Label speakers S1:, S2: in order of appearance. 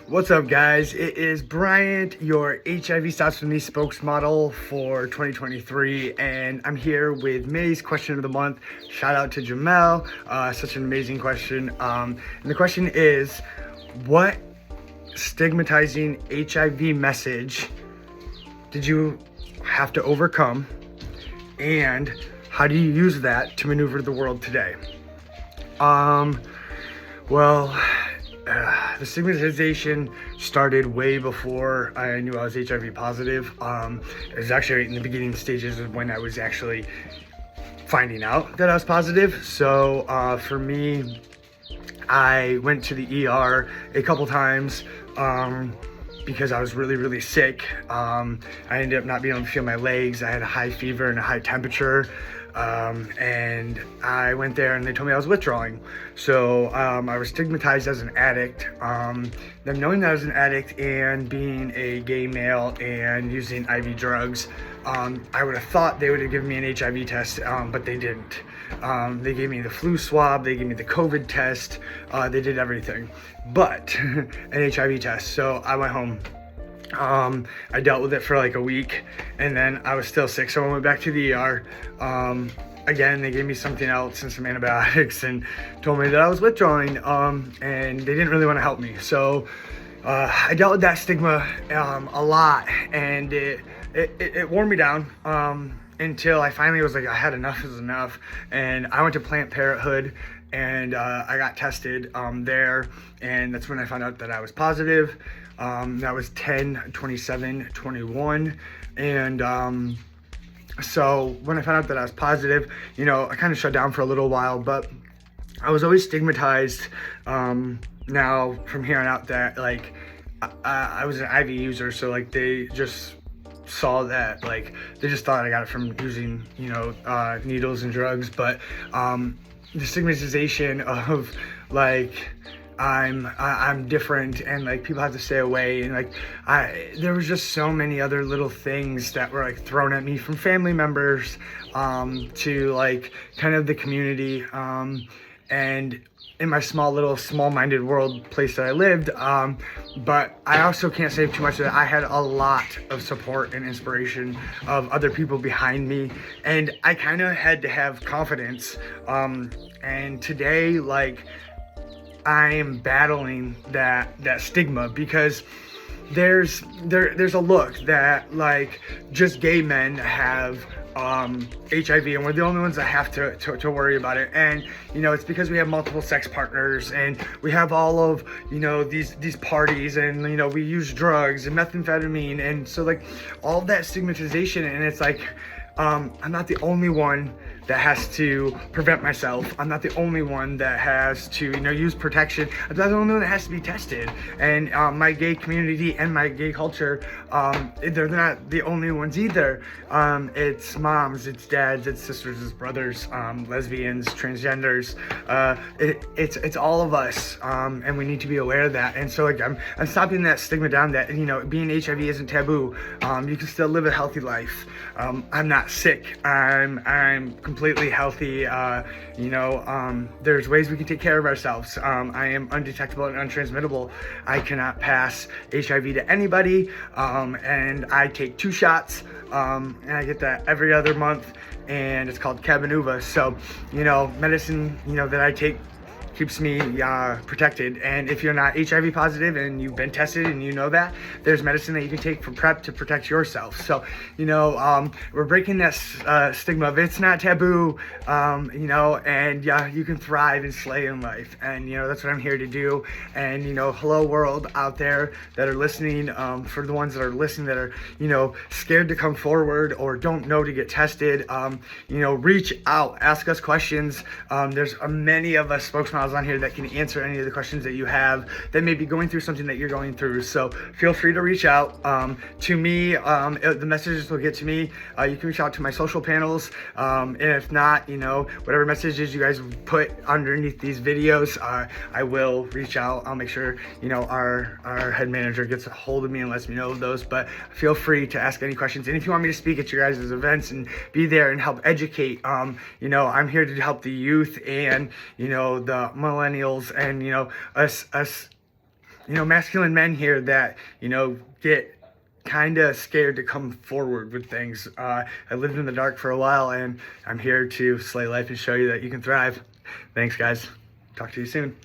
S1: What's up, guys? It is Bryant, your HIV Stops With Me spokesmodel for 2023, and I'm here with May's question of the month. Shout out to Jamel, such an amazing question. And the question is, what stigmatizing HIV message did you have to overcome, and how do you use that to maneuver the world today? The stigmatization started way before I knew I was HIV positive. It was actually in the beginning stages of when I was actually finding out that I was positive. So for me, I went to the ER a couple times because I was really sick. I ended up not being able to feel my legs. I had a high fever and a high temperature. And I went there and they told me I was withdrawing. So I was stigmatized as an addict. Them knowing that I was an addict and being a gay male and using IV drugs, I would have thought they would have given me an HIV test, but they didn't. They gave me the flu swab, they gave me the COVID test, they did everything but an HIV test. So I went home. I dealt with it for like a week, and then I was still sick, so I went back to the ER. Again, they gave me something else and some antibiotics and told me that I was withdrawing, and they didn't really want to help me. So I dealt with that stigma a lot, and it wore me down until I finally was like, I had enough is enough, and I went to Planned Parenthood, and I got tested there, and that's when I found out that I was positive. That was 10/27/21, and so when I found out that I was positive, I kind of shut down for a little while, but I was always stigmatized now from here on out that like I was an IV user, so like they just saw that, like they just thought I got it from using needles and drugs, but the stigmatization of like I'm different and like people have to stay away, and like there was just so many other little things that were like thrown at me from family members to like kind of the community and in my small-minded world place that I lived, but I also can't say too much of that. I had a lot of support and inspiration of other people behind me, and I kind of had to have confidence, and today like I am battling that stigma because there's a look that like just gay men have HIV, and we're the only ones that have to worry about it. And it's because we have multiple sex partners, and we have all of these parties, and we use drugs and methamphetamine, and so like all that stigmatization, and it's like I'm not the only one that has to prevent myself. I'm not the only one that has to, use protection. I'm not the only one that has to be tested. And my gay community and my gay culture, they're not the only ones either. It's moms, it's dads, it's sisters, it's brothers, lesbians, transgenders. It's all of us, and we need to be aware of that. And so like I'm stopping that stigma down that being HIV isn't taboo. You can still live a healthy life. I'm not sick. I'm completely healthy. There's ways we can take care of ourselves. I am undetectable and untransmittable. I cannot pass HIV to anybody, and I take 2 shots, and I get that every other month, and it's called Cabenuva. So medicine that I take keeps me protected. And if you're not HIV positive and you've been tested and that, there's medicine that you can take for PrEP to protect yourself. So we're breaking that stigma of it's not taboo, and you can thrive and slay in life, and that's what I'm here to do. And hello world out there that are listening, for the ones that are listening that are scared to come forward or don't know to get tested, reach out, ask us questions. There's many of us spokesmen on here that can answer any of the questions that you have that may be going through something that you're going through. So feel free to reach out to me. The messages will get to me. You can reach out to my social panels, and if not, whatever messages you guys put underneath these videos, I will reach out. I'll make sure our head manager gets a hold of me and lets me know of those. But feel free to ask any questions, and if you want me to speak at your guys' events and be there and help educate, I'm here to help the youth and the millennials and us masculine men here that, get kind of scared to come forward with things. I lived in the dark for a while, and I'm here to slay life and show you that you can thrive. Thanks, guys. Talk to you soon.